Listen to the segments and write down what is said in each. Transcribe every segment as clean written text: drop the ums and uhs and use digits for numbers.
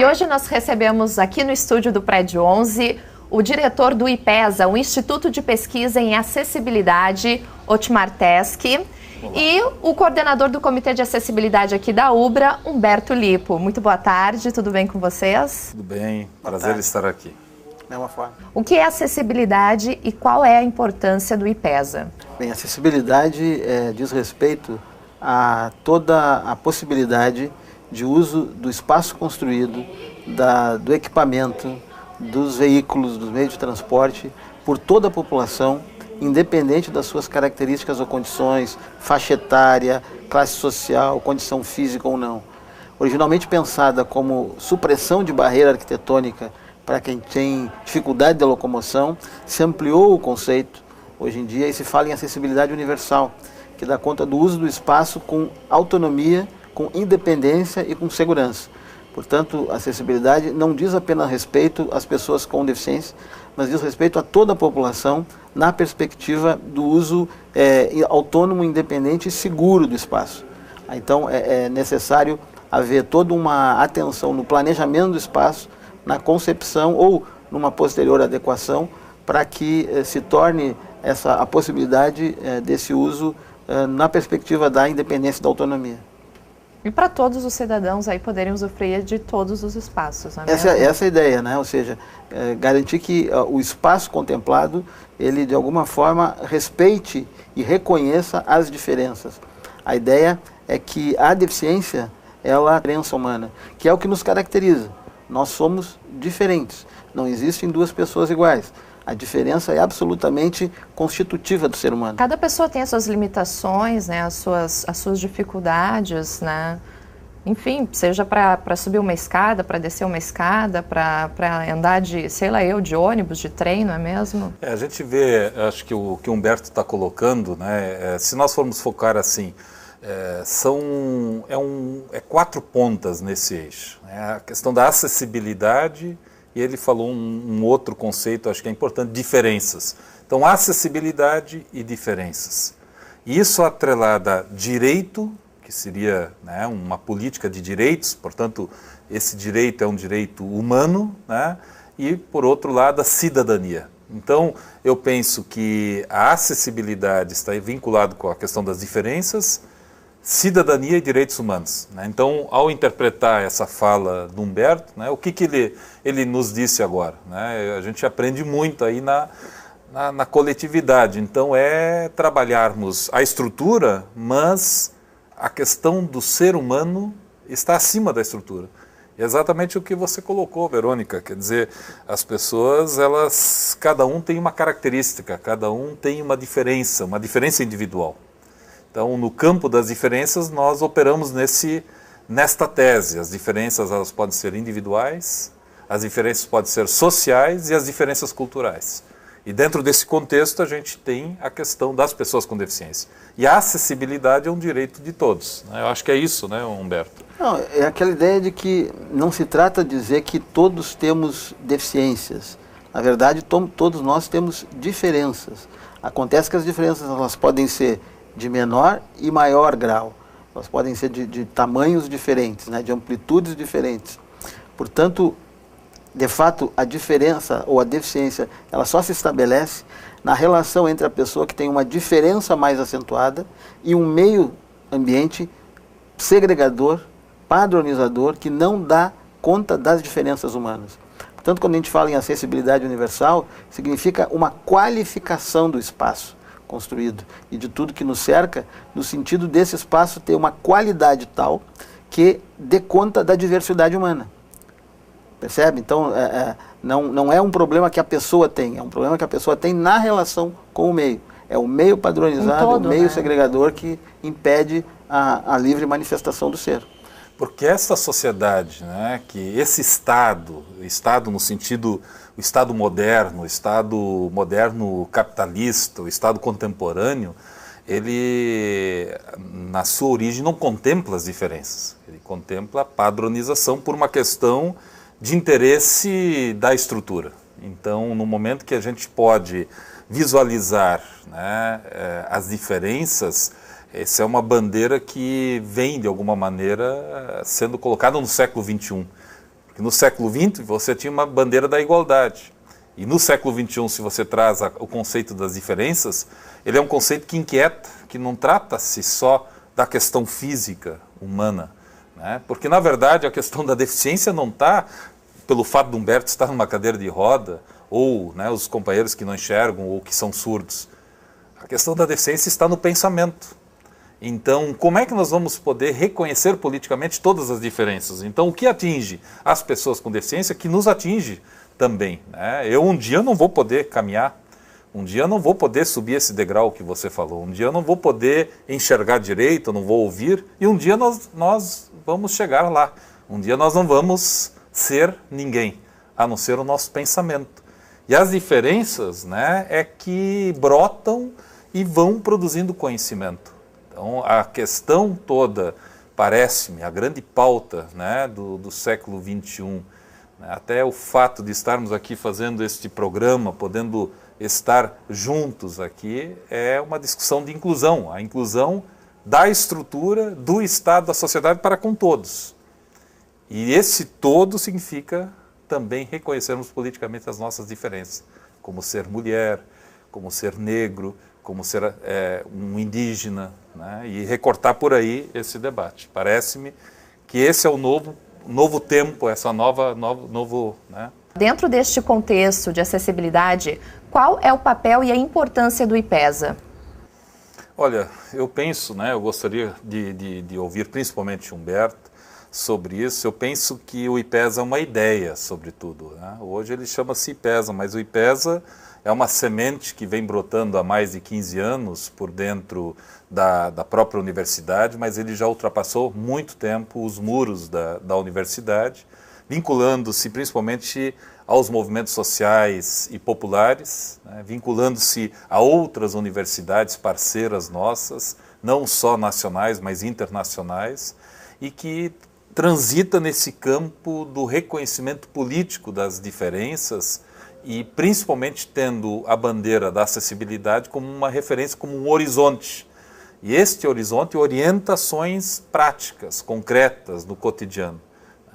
E hoje nós recebemos aqui no estúdio do Prédio 11 o diretor do IPESA, o Instituto de Pesquisa em Acessibilidade, Otmar Teskey, e o coordenador do Comitê de Acessibilidade aqui da UBRA, Humberto Lippo. Muito boa tarde, tudo bem com vocês? Tudo bem, prazer estar aqui. É uma forma. O que é acessibilidade e qual é a importância do IPESA? Bem, acessibilidade diz respeito a toda a possibilidade de uso do espaço construído, do equipamento, dos veículos, dos meios de transporte, por toda a população, independente das suas características ou condições, faixa etária, classe social, condição física ou não. Originalmente pensada como supressão de barreira arquitetônica para quem tem dificuldade de locomoção, se ampliou o conceito hoje em dia e se fala em acessibilidade universal, que dá conta do uso do espaço com autonomia, com independência e com segurança. Portanto, a acessibilidade não diz apenas respeito às pessoas com deficiência, mas diz respeito a toda a população na perspectiva do uso autônomo, independente e seguro do espaço. Então, é necessário haver toda uma atenção no planejamento do espaço, na concepção ou numa posterior adequação, para que se torne a possibilidade desse uso na perspectiva da independência e da autonomia. E para todos os cidadãos aí poderem usufruir de todos os espaços, não é essa é a ideia, né? Ou seja, garantir que o espaço contemplado, ele de alguma forma respeite e reconheça as diferenças. A ideia é que a deficiência, ela é a diferença humana, que é o que nos caracteriza. Nós somos diferentes, não existem duas pessoas iguais. A diferença é absolutamente constitutiva do ser humano. Cada pessoa tem as suas limitações, né, as suas dificuldades, né? Enfim, seja para subir uma escada, para descer uma escada, para andar de ônibus, de trem, não é mesmo? A gente vê, acho que o que o Humberto está colocando, né, se nós formos focar assim, são 4 pontas nesse eixo. Né? A questão da acessibilidade, e ele falou um outro conceito, acho que é importante, diferenças. Então, acessibilidade e diferenças. E isso atrelada a direito, que seria, né, uma política de direitos, portanto, esse direito é um direito humano, né, e, por outro lado, a cidadania. Então, eu penso que a acessibilidade está vinculada com a questão das diferenças, cidadania e direitos humanos. Né? Então, ao interpretar essa fala do Humberto, né, o que ele nos disse agora? Né? A gente aprende muito aí na coletividade. Então, é trabalharmos a estrutura, mas a questão do ser humano está acima da estrutura. É exatamente o que você colocou, Verônica. Quer dizer, as pessoas, cada um tem uma característica, cada um tem uma diferença individual. Então, no campo das diferenças, nós operamos nesta tese. As diferenças elas podem ser individuais, as diferenças podem ser sociais e as diferenças culturais. E dentro desse contexto, a gente tem a questão das pessoas com deficiência. E a acessibilidade é um direito de todos. Né? Eu acho que é isso, né, Humberto? Não, é aquela ideia de que não se trata de dizer que todos temos deficiências. Na verdade, todos nós temos diferenças. Acontece que as diferenças elas podem ser de menor e maior grau. Elas podem ser de tamanhos diferentes, né, de amplitudes diferentes. Portanto, de fato, a diferença ou a deficiência, ela só se estabelece na relação entre a pessoa que tem uma diferença mais acentuada e um meio ambiente segregador, padronizador, que não dá conta das diferenças humanas. Portanto, quando a gente fala em acessibilidade universal, significa uma qualificação do espaço construído e de tudo que nos cerca, no sentido desse espaço ter uma qualidade tal que dê conta da diversidade humana. Percebe? Então, não é um problema que a pessoa tem, é um problema que a pessoa tem na relação com o meio. É o meio padronizado, o meio segregador que impede a livre manifestação do ser. Porque essa sociedade, né, que esse Estado no sentido, o Estado moderno capitalista, o Estado contemporâneo, ele, na sua origem, não contempla as diferenças. Ele contempla a padronização por uma questão de interesse da estrutura. Então, no momento que a gente pode visualizar, né, as diferenças, essa é uma bandeira que vem, de alguma maneira, sendo colocada no século XXI. Porque no século XX você tinha uma bandeira da igualdade. E no século XXI, se você traz o conceito das diferenças, ele é um conceito que inquieta, que não trata-se só da questão física humana, né? Porque, na verdade, a questão da deficiência não está pelo fato de Humberto estar numa cadeira de roda, ou, né, os companheiros que não enxergam ou que são surdos. A questão da deficiência está no pensamento. Então, como é que nós vamos poder reconhecer politicamente todas as diferenças? Então, o que atinge as pessoas com deficiência, que nos atinge também, né? Um dia não vou poder caminhar, um dia eu não vou poder subir esse degrau que você falou, um dia eu não vou poder enxergar direito, eu não vou ouvir, e um dia nós vamos chegar lá. Um dia nós não vamos ser ninguém, a não ser o nosso pensamento. E as diferenças, né, é que brotam e vão produzindo conhecimento. Então, a questão toda, parece-me, a grande pauta, né, do século XXI, até o fato de estarmos aqui fazendo este programa, podendo estar juntos aqui, é uma discussão de inclusão, a inclusão da estrutura, do Estado, da sociedade para com todos. E esse todo significa também reconhecermos politicamente as nossas diferenças, como ser mulher, como ser negro, como ser um indígena, né? E recortar por aí esse debate. Parece-me que esse é o novo tempo, essa novo, né? Dentro deste contexto de acessibilidade, qual é o papel e a importância do IPESA? Olha, eu penso, né, eu gostaria de ouvir principalmente Humberto sobre isso. Eu penso que o IPESA é uma ideia, sobretudo, né? Hoje ele chama-se IPESA, mas o IPESA é uma semente que vem brotando há mais de 15 anos por dentro da própria universidade, mas ele já ultrapassou muito tempo os muros da universidade, vinculando-se principalmente aos movimentos sociais e populares, né, vinculando-se a outras universidades parceiras nossas, não só nacionais, mas internacionais, e que transita nesse campo do reconhecimento político das diferenças e principalmente tendo a bandeira da acessibilidade como uma referência, como um horizonte. E este horizonte orienta ações práticas, concretas, no cotidiano.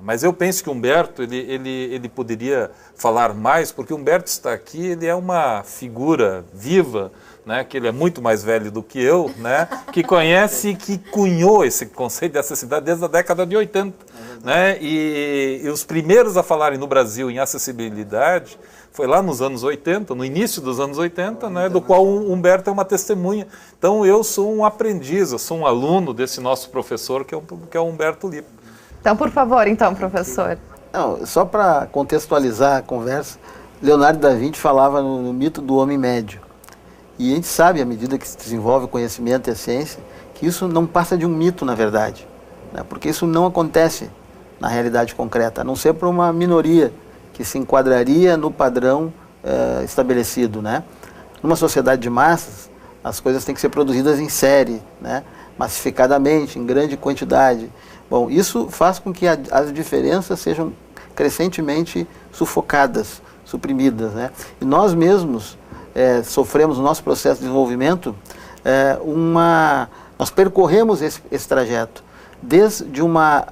Mas eu penso que Humberto, ele poderia falar mais, porque Humberto está aqui, ele é uma figura viva, né, que ele é muito mais velho do que eu, né, que conhece e que cunhou esse conceito de acessibilidade desde a década de 80. Né, e os primeiros a falarem no Brasil em acessibilidade foi lá nos anos 80, no início dos anos 80, né, do qual Humberto é uma testemunha. Então eu sou um aprendiz, eu sou um aluno desse nosso professor, que é o Humberto Lipa. Então, por favor, professor. Não, só para contextualizar a conversa, Leonardo da Vinci falava no mito do homem médio. E a gente sabe, à medida que se desenvolve o conhecimento e a ciência, que isso não passa de um mito, na verdade, né? Porque isso não acontece na realidade concreta, a não ser por uma minoria que se enquadraria no padrão estabelecido, né? Numa sociedade de massas, as coisas têm que ser produzidas em série, né? Massificadamente, em grande quantidade. Bom, isso faz com que as diferenças sejam crescentemente sufocadas, suprimidas, né? E nós mesmos sofremos no nosso processo de desenvolvimento nós percorremos esse trajeto desde uma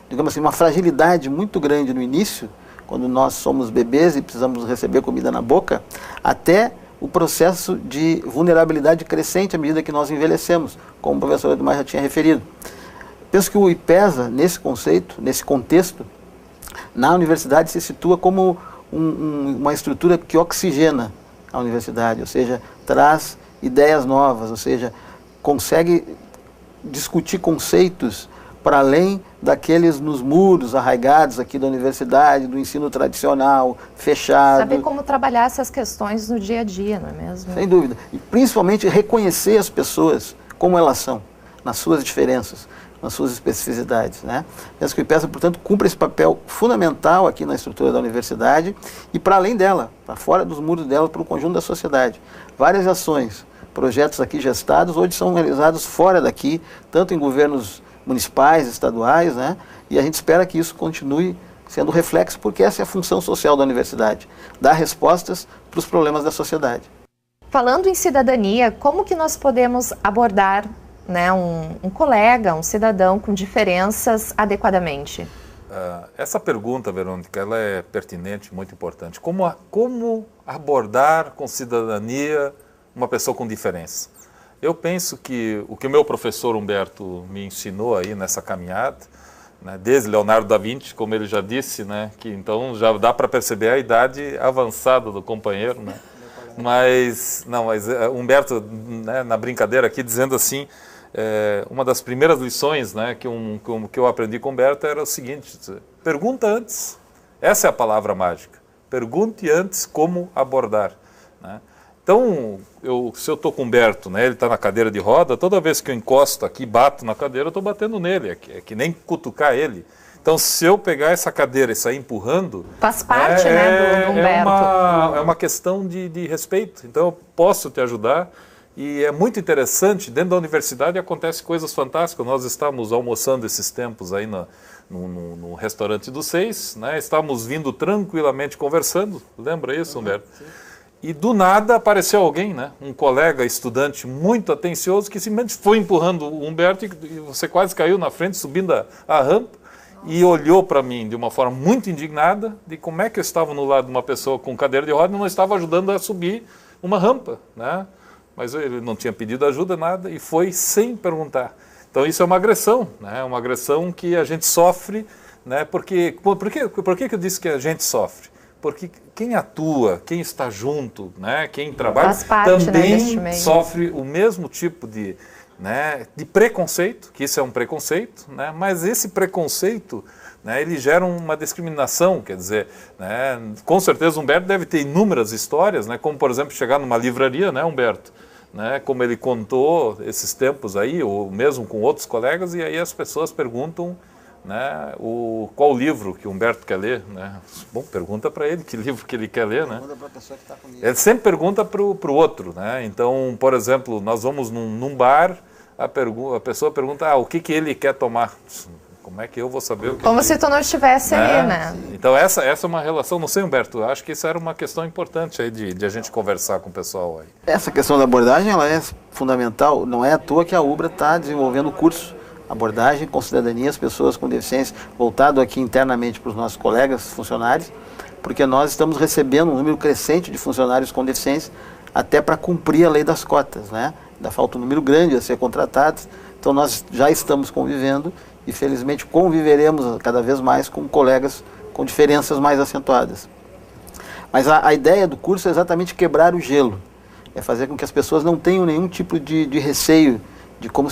digamos assim, uma fragilidade muito grande no início, quando nós somos bebês e precisamos receber comida na boca, até o processo de vulnerabilidade crescente à medida que nós envelhecemos, como o professor Edmar já tinha referido. Penso que o IPESA, nesse conceito, nesse contexto, na universidade se situa como uma estrutura que oxigena a universidade, ou seja, traz ideias novas, ou seja, consegue discutir conceitos para além daqueles nos muros arraigados aqui da universidade, do ensino tradicional, fechado. Saber como trabalhar essas questões no dia a dia, não é mesmo? Sem dúvida. E principalmente reconhecer as pessoas como elas são, nas suas diferenças, nas suas especificidades, né? Penso que o IPESA, portanto, cumpre esse papel fundamental aqui na estrutura da universidade e para além dela, para fora dos muros dela, para o conjunto da sociedade. Várias ações, projetos aqui gestados, hoje são realizados fora daqui, tanto em governos municipais, estaduais, né? E a gente espera que isso continue sendo reflexo, porque essa é a função social da universidade, dar respostas para os problemas da sociedade. Falando em cidadania, como que nós podemos abordar, né, um colega, um cidadão com diferenças adequadamente? essa pergunta, Verônica, ela é pertinente, muito importante. Como abordar com cidadania uma pessoa com diferença? Eu penso que o meu professor Humberto me ensinou aí nessa caminhada, né, desde Leonardo da Vinci, como ele já disse, né, que então já dá para perceber a idade avançada do companheiro, né? Mas Humberto, né, na brincadeira aqui, dizendo assim, uma das primeiras lições, né, que eu aprendi com Humberto era o seguinte: pergunta antes. Essa é a palavra mágica. Pergunte antes como abordar, né? Então, se eu estou com o Humberto, né, ele está na cadeira de roda, toda vez que eu encosto aqui, bato na cadeira, eu estou batendo nele, é que nem cutucar ele. Então, se eu pegar essa cadeira e sair empurrando... Faz parte, né, do Humberto. É uma questão de respeito. Então, eu posso te ajudar. E é muito interessante, dentro da universidade acontecem coisas fantásticas. Nós estávamos almoçando esses tempos aí no restaurante do 6, né? Estávamos vindo tranquilamente conversando. Lembra isso, Humberto? Sim. E do nada apareceu alguém, né? Um colega estudante muito atencioso que simplesmente foi empurrando o Humberto e você quase caiu na frente, subindo a rampa. E olhou para mim de uma forma muito indignada de como é que eu estava no lado de uma pessoa com cadeira de roda e não estava ajudando a subir uma rampa, né? Mas ele não tinha pedido ajuda, nada, e foi sem perguntar. Então isso é uma agressão, né? Uma agressão que a gente sofre, né? Por que eu disse que a gente sofre? Porque quem atua, quem está junto, né? Quem trabalha, também sofre o mesmo tipo de preconceito, que isso é um preconceito, né? Mas esse preconceito, né, ele gera uma discriminação, quer dizer, né, com certeza o Humberto deve ter inúmeras histórias, né, como por exemplo chegar numa livraria, né, Humberto, né, como ele contou esses tempos aí, ou mesmo com outros colegas, e aí as pessoas perguntam, né, qual livro que o Humberto quer ler, né? Bom, pergunta para ele que livro que ele quer ler, né? Pergunta para a pessoa que está comigo. Ele sempre pergunta para o outro, né? Então, por exemplo, nós vamos num bar, a pessoa pergunta, o que ele quer tomar? Como é que eu vou saber o que... Como se tu não estivesse ali, né? Então essa é uma relação, não sei, Humberto, acho que isso era uma questão importante aí de a gente conversar com o pessoal aí. Essa questão da abordagem, ela é fundamental, não é à toa que a UBRA está desenvolvendo o curso Abordagem com Cidadania, as pessoas com deficiência, voltado aqui internamente para os nossos colegas funcionários, porque nós estamos recebendo um número crescente de funcionários com deficiência, até para cumprir a lei das cotas, né? Ainda falta um número grande a ser contratados, então nós já estamos convivendo e felizmente conviveremos cada vez mais com colegas com diferenças mais acentuadas. Mas a ideia do curso é exatamente quebrar o gelo, é fazer com que as pessoas não tenham nenhum tipo de receio de como